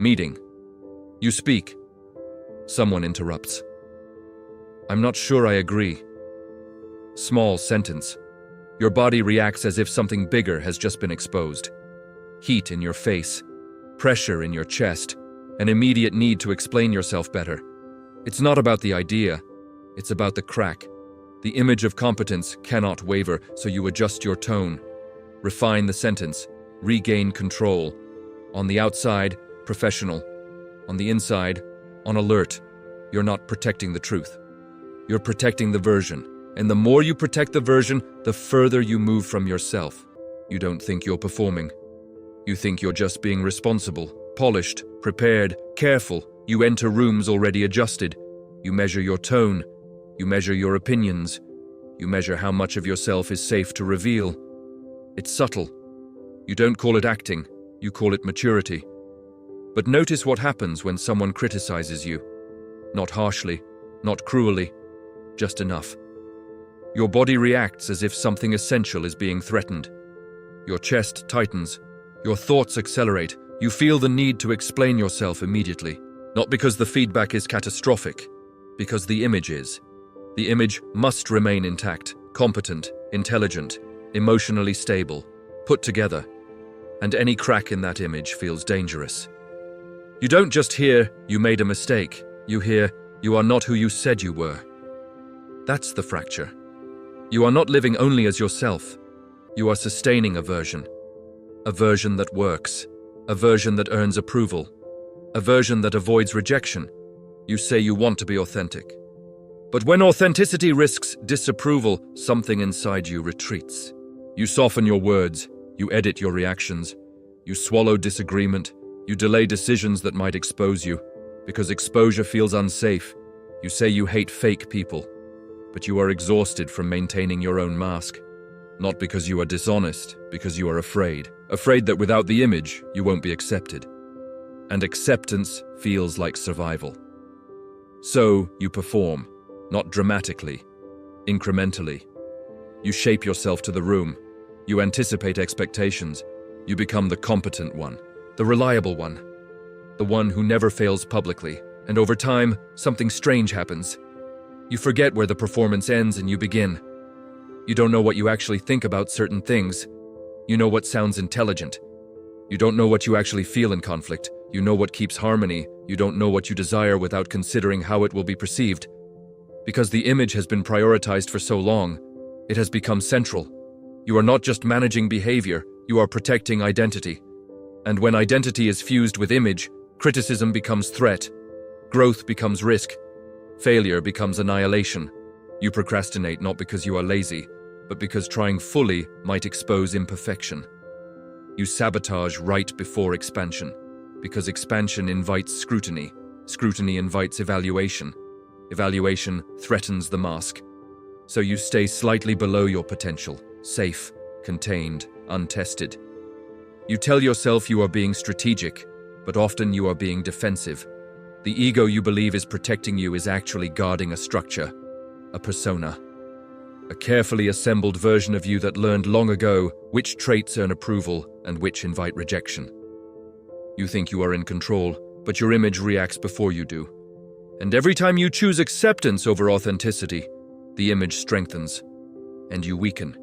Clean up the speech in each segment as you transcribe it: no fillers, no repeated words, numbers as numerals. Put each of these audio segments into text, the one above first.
Meeting. You speak. Someone interrupts. I'm not sure I agree. Small sentence. Your body reacts as if something bigger has just been exposed. Heat in your face, pressure in your chest, an immediate need to explain yourself better. It's not about the idea, it's about the crack. The image of competence cannot waver, so you adjust your tone. Refine the sentence, regain control. On the outside, professional. On the inside, on alert. You're not protecting the truth. You're protecting the version. And the more you protect the version, the further you move from yourself. You don't think you're performing. You think you're just being responsible, polished, prepared, careful. You enter rooms already adjusted. You measure your tone. You measure your opinions. You measure how much of yourself is safe to reveal. It's subtle. You don't call it acting. You call it maturity. But notice what happens when someone criticizes you. Not harshly, not cruelly, just enough. Your body reacts as if something essential is being threatened. Your chest tightens. Your thoughts accelerate. You feel the need to explain yourself immediately. Not because the feedback is catastrophic, because the image is. The image must remain intact, competent, intelligent, emotionally stable, put together. And any crack in that image feels dangerous. You don't just hear, you made a mistake. You hear, you are not who you said you were. That's the fracture. You are not living only as yourself. You are sustaining a version that works, a version that earns approval, a version that avoids rejection. You say you want to be authentic. But when authenticity risks disapproval, something inside you retreats. You soften your words, you edit your reactions, you swallow disagreement, you delay decisions that might expose you. Because exposure feels unsafe, you say you hate fake people. But you are exhausted from maintaining your own mask. Not because you are dishonest, because you are afraid. Afraid that without the image, you won't be accepted. And acceptance feels like survival. So you perform, not dramatically, incrementally. You shape yourself to the room. You anticipate expectations. You become the competent one, the reliable one, the one who never fails publicly. And over time, something strange happens. You forget where the performance ends and you begin. You don't know what you actually think about certain things. You know what sounds intelligent. You don't know what you actually feel in conflict. You know what keeps harmony. You don't know what you desire without considering how it will be perceived. Because the image has been prioritized for so long, it has become central. You are not just managing behavior, you are protecting identity. And when identity is fused with image, criticism becomes threat, growth becomes risk, failure becomes annihilation. You procrastinate not because you are lazy, but because trying fully might expose imperfection. You sabotage right before expansion, because expansion invites scrutiny. Scrutiny invites evaluation. Evaluation threatens the mask. So you stay slightly below your potential, safe, contained, untested. You tell yourself you are being strategic, but often you are being defensive. The ego you believe is protecting you is actually guarding a structure, a persona. A carefully assembled version of you that learned long ago which traits earn approval and which invite rejection. You think you are in control, but your image reacts before you do. And every time you choose acceptance over authenticity, the image strengthens, and you weaken.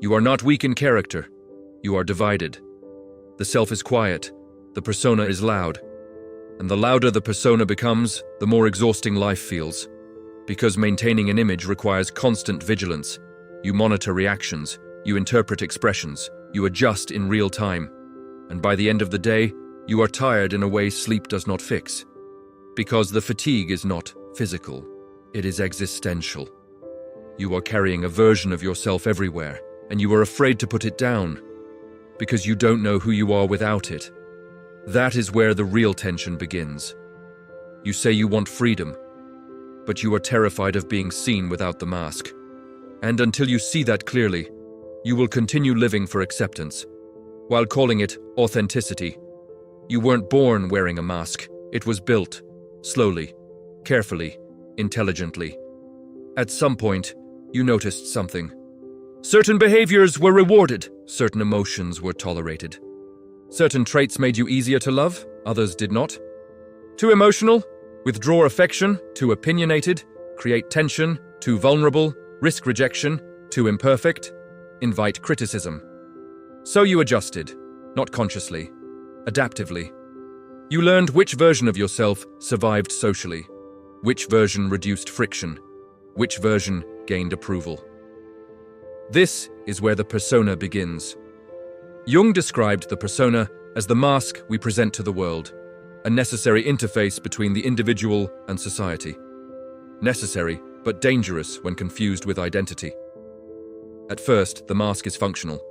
You are not weak in character, you are divided. The self is quiet, the persona is loud. And the louder the persona becomes, the more exhausting life feels. Because maintaining an image requires constant vigilance. You monitor reactions, you interpret expressions, you adjust in real time. And by the end of the day, you are tired in a way sleep does not fix. Because the fatigue is not physical, it is existential. You are carrying a version of yourself everywhere, and you are afraid to put it down. Because you don't know who you are without it. That is where the real tension begins. You say you want freedom, but you are terrified of being seen without the mask. And until you see that clearly, you will continue living for acceptance, while calling it authenticity. You weren't born wearing a mask. It was built, slowly, carefully, intelligently. At some point, you noticed something. Certain behaviors were rewarded, certain emotions were tolerated. Certain traits made you easier to love, others did not. Too emotional? Withdraw affection? Too opinionated? Create tension? Too vulnerable? Risk rejection? Too imperfect? Invite criticism. So you adjusted, not consciously, adaptively. You learned which version of yourself survived socially, which version reduced friction, which version gained approval. This is where the persona begins. Jung described the persona as the mask we present to the world, a necessary interface between the individual and society. Necessary, but dangerous when confused with identity. At first, the mask is functional.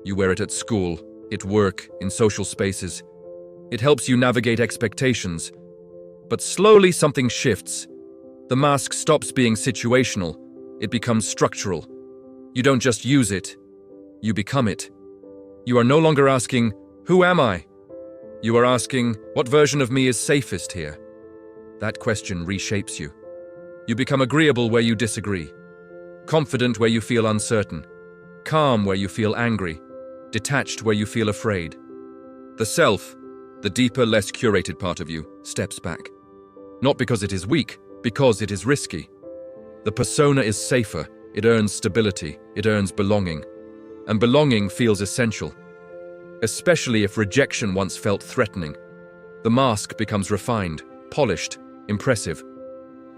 You wear it at school, at work, in social spaces. It helps you navigate expectations. But slowly something shifts. The mask stops being situational. It becomes structural. You don't just use it, you become it. You are no longer asking, "Who am I?" You are asking, "What version of me is safest here?" That question reshapes you. You become agreeable where you disagree, confident where you feel uncertain, calm where you feel angry, detached where you feel afraid. The self, the deeper, less curated part of you, steps back. Not because it is weak, because it is risky. The persona is safer, it earns stability, it earns belonging. And belonging feels essential. Especially if rejection once felt threatening. The mask becomes refined, polished, impressive.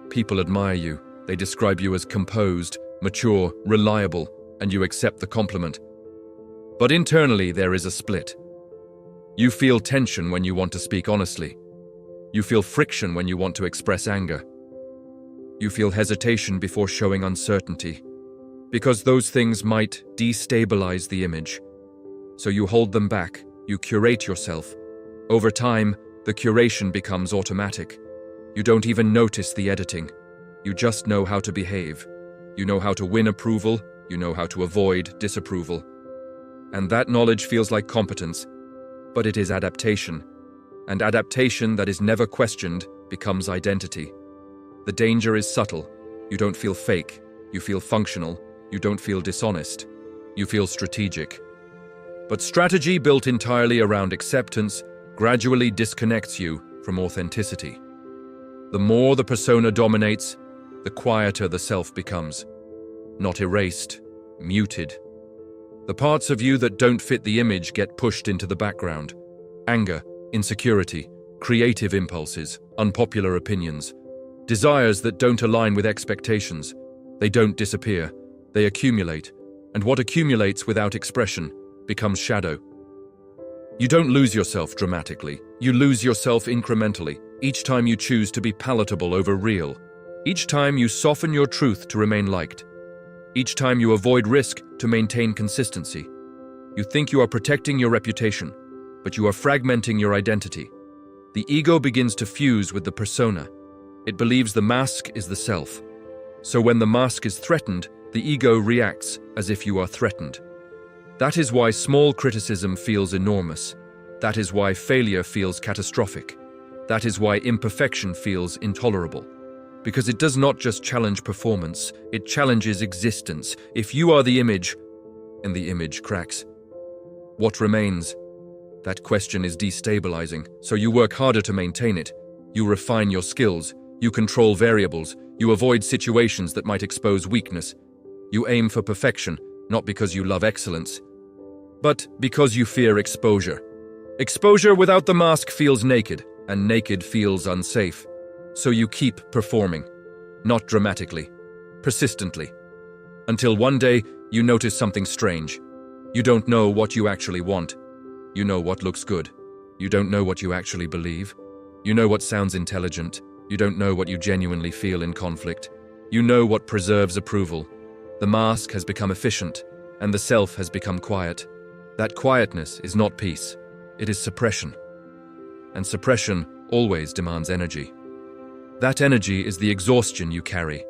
People admire you, they describe you as composed, mature, reliable, and you accept the compliment. But internally there is a split. You feel tension when you want to speak honestly. You feel friction when you want to express anger. You feel hesitation before showing uncertainty, because those things might destabilize the image. So you hold them back, you curate yourself. Over time, the curation becomes automatic. You don't even notice the editing. You just know how to behave. You know how to win approval, you know how to avoid disapproval. And that knowledge feels like competence, but it is adaptation. And adaptation that is never questioned becomes identity. The danger is subtle. You don't feel fake, you feel functional, you don't feel dishonest, you feel strategic. But strategy built entirely around acceptance gradually disconnects you from authenticity. The more the persona dominates, the quieter the self becomes. Not erased, muted. The parts of you that don't fit the image get pushed into the background. Anger, insecurity, creative impulses, unpopular opinions, desires that don't align with expectations. They don't disappear, they accumulate, and what accumulates without expression becomes shadow. You don't lose yourself dramatically, you lose yourself incrementally, each time you choose to be palatable over real. Each time you soften your truth to remain liked. Each time you avoid risk to maintain consistency. You think you are protecting your reputation, but you are fragmenting your identity. The ego begins to fuse with the persona. It believes the mask is the self. So when the mask is threatened, the ego reacts as if you are threatened. That is why small criticism feels enormous. That is why failure feels catastrophic. That is why imperfection feels intolerable. Because it does not just challenge performance, it challenges existence. If you are the image, and the image cracks, what remains? That question is destabilizing, so you work harder to maintain it. You refine your skills, you control variables, you avoid situations that might expose weakness. You aim for perfection, not because you love excellence, but because you fear exposure. Exposure without the mask feels naked, and naked feels unsafe. So you keep performing, not dramatically, persistently, until one day you notice something strange. You don't know what you actually want. You know what looks good. You don't know what you actually believe. You know what sounds intelligent. You don't know what you genuinely feel in conflict. You know what preserves approval. The mask has become efficient, and the self has become quiet. That quietness is not peace. It is suppression. And suppression always demands energy. That energy is the exhaustion you carry,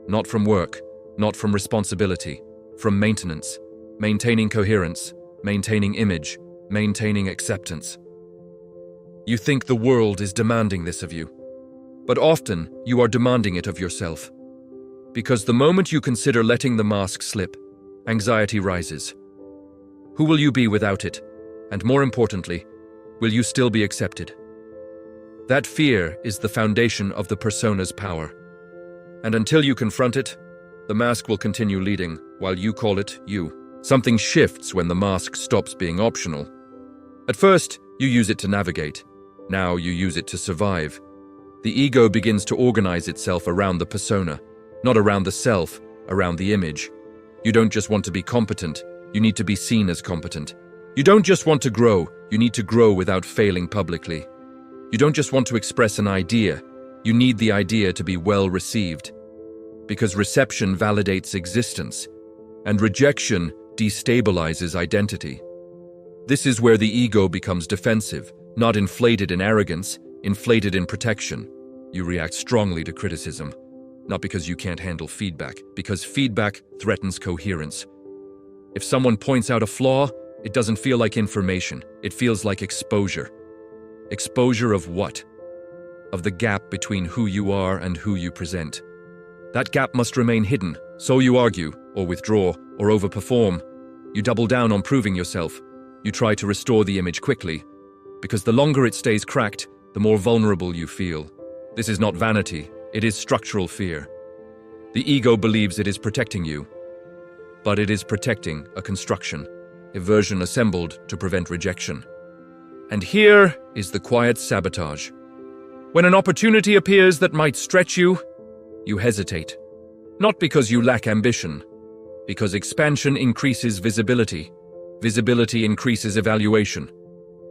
not from work, not from responsibility, from maintenance, maintaining coherence, maintaining image, maintaining acceptance. You think the world is demanding this of you, but often you are demanding it of yourself. Because the moment you consider letting the mask slip, anxiety rises. Who will you be without it? And more importantly, will you still be accepted? That fear is the foundation of the persona's power. And until you confront it, the mask will continue leading while you call it you. Something shifts when the mask stops being optional. At first, you use it to navigate. Now you use it to survive. The ego begins to organize itself around the persona, not around the self, around the image. You don't just want to be competent, you need to be seen as competent. You don't just want to grow, you need to grow without failing publicly. You don't just want to express an idea, you need the idea to be well received. Because reception validates existence, and rejection destabilizes identity. This is where the ego becomes defensive, not inflated in arrogance, inflated in protection. You react strongly to criticism, not because you can't handle feedback, because feedback threatens coherence. If someone points out a flaw, it doesn't feel like information, it feels like exposure. Exposure of what? Of the gap between who you are and who you present. That gap must remain hidden, so you argue, or withdraw, or overperform. You double down on proving yourself. You try to restore the image quickly, because the longer it stays cracked, the more vulnerable you feel. This is not vanity, it is structural fear. The ego believes it is protecting you, but it is protecting a construction, a version assembled to prevent rejection. And here is the quiet sabotage. When an opportunity appears that might stretch you, you hesitate. Not because you lack ambition, because expansion increases visibility. Visibility increases evaluation.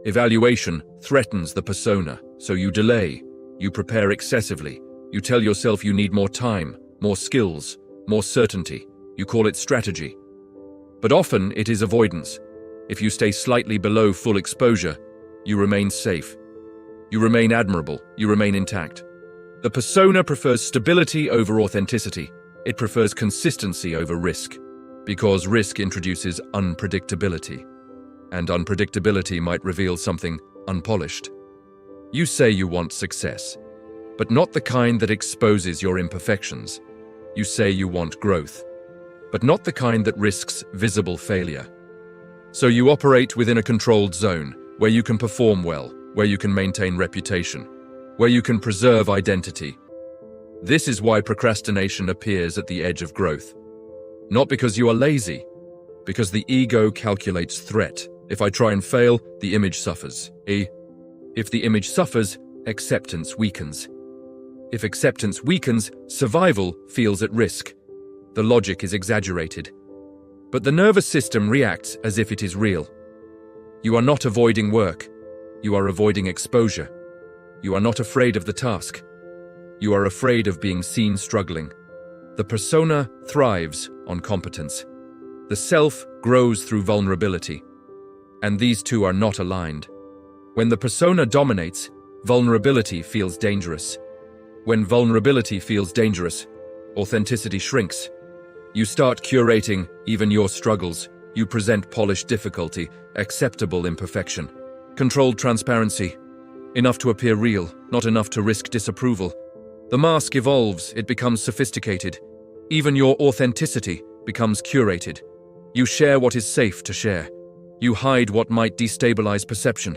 Evaluation threatens the persona, so you delay. You prepare excessively. You tell yourself you need more time, more skills, more certainty. You call it strategy. But often it is avoidance. If you stay slightly below full exposure, you remain safe. You remain admirable. You remain intact. The persona prefers stability over authenticity. It prefers consistency over risk, because risk introduces unpredictability, and unpredictability might reveal something unpolished. You say you want success, but not the kind that exposes your imperfections. You say you want growth, but not the kind that risks visible failure. So you operate within a controlled zone, where you can perform well, where you can maintain reputation, where you can preserve identity. This is why procrastination appears at the edge of growth. Not because you are lazy, because the ego calculates threat. If I try and fail, the image suffers. If the image suffers, acceptance weakens. If acceptance weakens, survival feels at risk. The logic is exaggerated, but the nervous system reacts as if it is real. You are not avoiding work. You are avoiding exposure. You are not afraid of the task. You are afraid of being seen struggling. The persona thrives on competence. The self grows through vulnerability. And these two are not aligned. When the persona dominates, vulnerability feels dangerous. When vulnerability feels dangerous, authenticity shrinks. You start curating even your struggles. You present polished difficulty, acceptable imperfection, controlled transparency. Enough to appear real, not enough to risk disapproval. The mask evolves, it becomes sophisticated. Even your authenticity becomes curated. You share what is safe to share. You hide what might destabilize perception.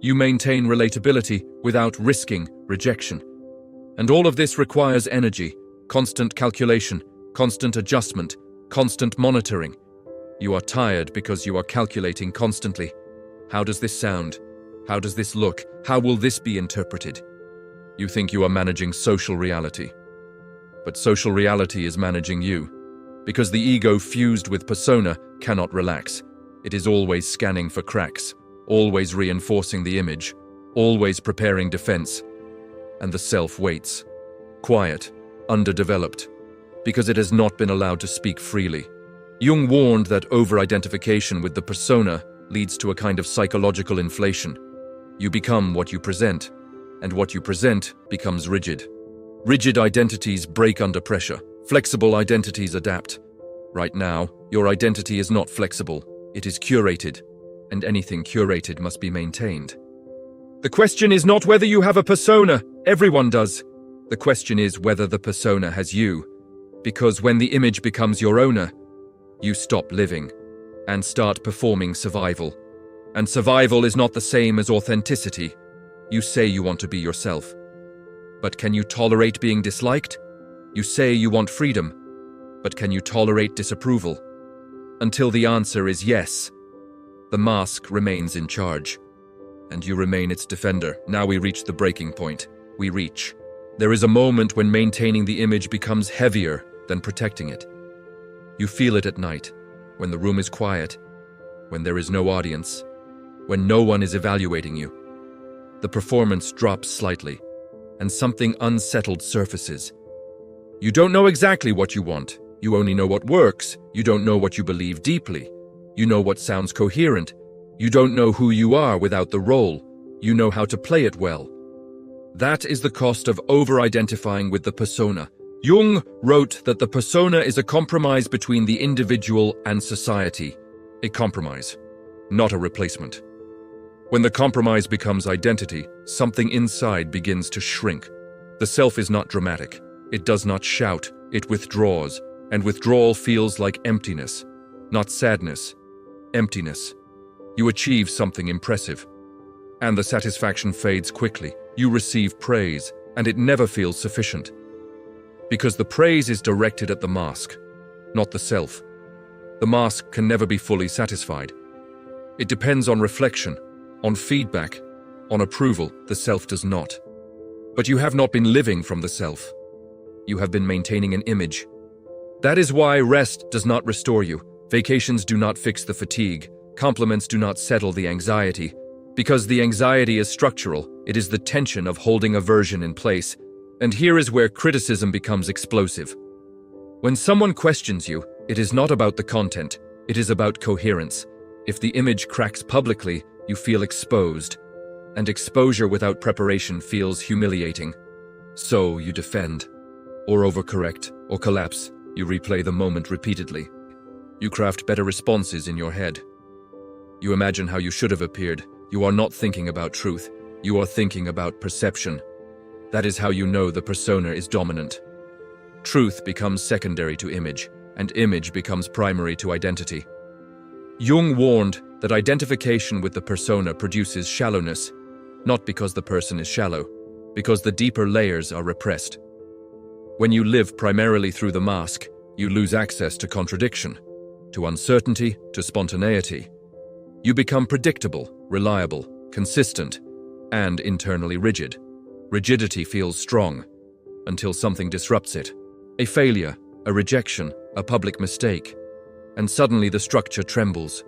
You maintain relatability without risking rejection. And all of this requires energy, constant calculation, constant adjustment, constant monitoring. You are tired because you are calculating constantly. How does this sound? How does this look? How will this be interpreted? You think you are managing social reality. But social reality is managing you. Because the ego fused with persona cannot relax. It is always scanning for cracks, always reinforcing the image, always preparing defense. And the self waits. Quiet, underdeveloped, because it has not been allowed to speak freely. Jung warned that over-identification with the persona leads to a kind of psychological inflation. You become what you present, and what you present becomes rigid. Rigid identities break under pressure. Flexible identities adapt. Right now, your identity is not flexible. It is curated, and anything curated must be maintained. The question is not whether you have a persona. Everyone does. The question is whether the persona has you. Because when the image becomes your owner, you stop living and start performing survival. And survival is not the same as authenticity. You say you want to be yourself. But can you tolerate being disliked? You say you want freedom. But can you tolerate disapproval? Until the answer is yes, the mask remains in charge, and you remain its defender. Now we reach the breaking point. There is a moment when maintaining the image becomes heavier than protecting it. You feel it at night, when the room is quiet, when there is no audience, when no one is evaluating you. The performance drops slightly, and something unsettled surfaces. You don't know exactly what you want. You only know what works. You don't know what you believe deeply. You know what sounds coherent. You don't know who you are without the role. You know how to play it well. That is the cost of over-identifying with the persona. Jung wrote that the persona is a compromise between the individual and society. A compromise, not a replacement. When the compromise becomes identity, something inside begins to shrink. The self is not dramatic. It does not shout. It withdraws, and withdrawal feels like emptiness. Not sadness, emptiness. You achieve something impressive, and the satisfaction fades quickly. You receive praise, and it never feels sufficient. Because the praise is directed at the mask, not the self. The mask can never be fully satisfied. It depends on reflection, on feedback, on approval. The self does not. But you have not been living from the self. You have been maintaining an image. That is why rest does not restore you. Vacations do not fix the fatigue. Compliments do not settle the anxiety. Because the anxiety is structural, it is the tension of holding a version in place. And here is where criticism becomes explosive. When someone questions you, it is not about the content, it is about coherence. If the image cracks publicly, you feel exposed. And exposure without preparation feels humiliating. So you defend, or overcorrect, or collapse. You replay the moment repeatedly. You craft better responses in your head. You imagine how you should have appeared. You are not thinking about truth. You are thinking about perception. That is how you know the persona is dominant. Truth becomes secondary to image, and image becomes primary to identity. Jung warned that identification with the persona produces shallowness, not because the person is shallow, because the deeper layers are repressed. When you live primarily through the mask, you lose access to contradiction, to uncertainty, to spontaneity. You become predictable, reliable, consistent, and internally rigid. Rigidity feels strong, until something disrupts it. A failure, a rejection, a public mistake. And suddenly the structure trembles.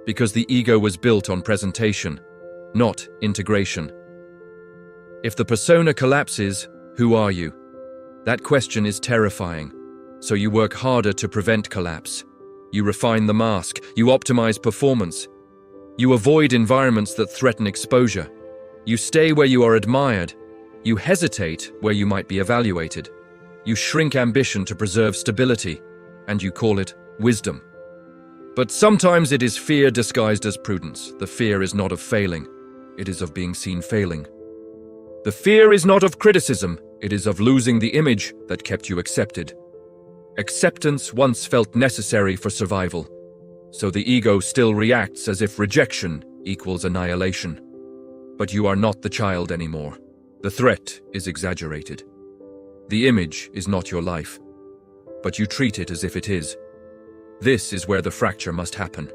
Because the ego was built on presentation, not integration. If the persona collapses, who are you? That question is terrifying. So you work harder to prevent collapse. You refine the mask. You optimize performance. You avoid environments that threaten exposure. You stay where you are admired. You hesitate where you might be evaluated. You shrink ambition to preserve stability, and you call it wisdom. But sometimes it is fear disguised as prudence. The fear is not of failing. It is of being seen failing. The fear is not of criticism. It is of losing the image that kept you accepted. Acceptance once felt necessary for survival. So the ego still reacts as if rejection equals annihilation. But you are not the child anymore. The threat is exaggerated. The image is not your life, but you treat it as if it is. This is where the fracture must happen.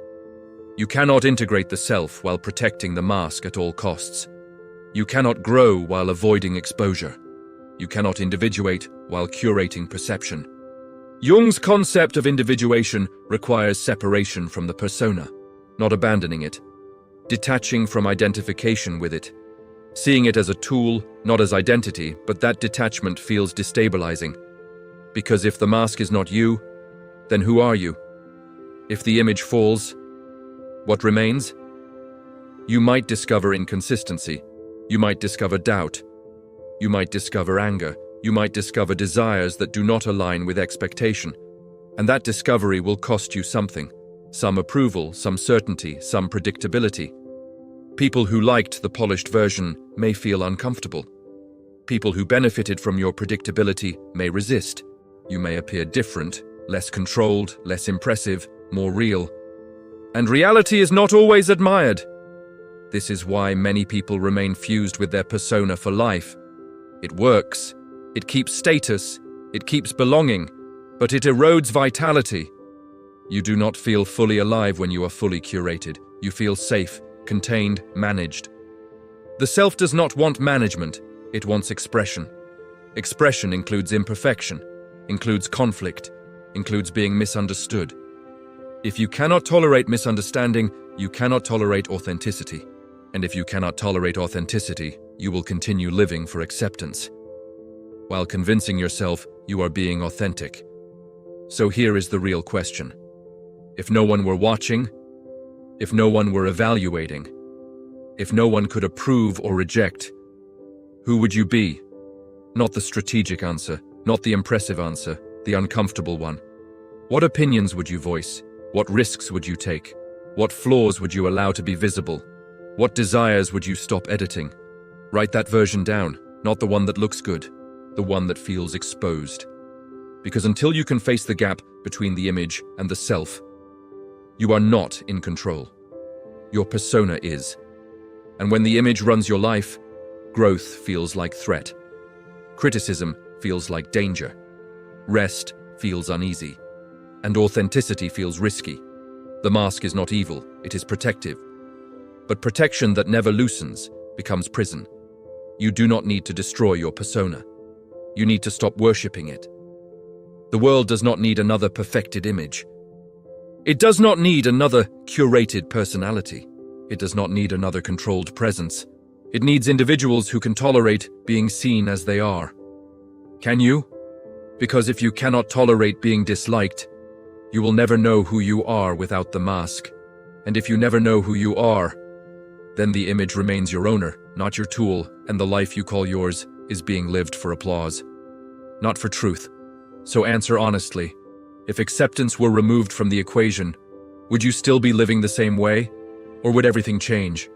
You cannot integrate the self while protecting the mask at all costs. You cannot grow while avoiding exposure. You cannot individuate while curating perception. Jung's concept of individuation requires separation from the persona, not abandoning it, detaching from identification with it, seeing it as a tool, not as identity, but that detachment feels destabilizing. Because if the mask is not you, then who are you? If the image falls, what remains? You might discover inconsistency. You might discover doubt. You might discover anger. You might discover desires that do not align with expectation. And that discovery will cost you something. Some approval, some certainty, some predictability. People who liked the polished version may feel uncomfortable. People who benefited from your predictability may resist. You may appear different, less controlled, less impressive, more real. And reality is not always admired. This is why many people remain fused with their persona for life. It works. It keeps status. It keeps belonging. But it erodes vitality. You do not feel fully alive when you are fully curated. You feel safe, contained, managed. The self does not want management. It wants expression. Expression includes imperfection, includes conflict, includes being misunderstood. If you cannot tolerate misunderstanding, you cannot tolerate authenticity. And if you cannot tolerate authenticity, you will continue living for acceptance, while convincing yourself you are being authentic. So here is the real question. If no one were watching, if no one were evaluating, if no one could approve or reject, who would you be? Not the strategic answer, not the impressive answer, the uncomfortable one. What opinions would you voice? What risks would you take? What flaws would you allow to be visible? What desires would you stop editing? Write that version down, not the one that looks good, the one that feels exposed. Because until you can face the gap between the image and the self, you are not in control. Your persona is. And when the image runs your life, growth feels like threat. Criticism feels like danger. Rest feels uneasy. And authenticity feels risky. The mask is not evil, it is protective. But protection that never loosens becomes prison. You do not need to destroy your persona. You need to stop worshipping it. The world does not need another perfected image. It does not need another curated personality. It does not need another controlled presence. It needs individuals who can tolerate being seen as they are. Can you? Because if you cannot tolerate being disliked, you will never know who you are without the mask. And if you never know who you are, then the image remains your owner, not your tool, and the life you call yours is being lived for applause, not for truth. So answer honestly. If acceptance were removed from the equation, would you still be living the same way? Or would everything change?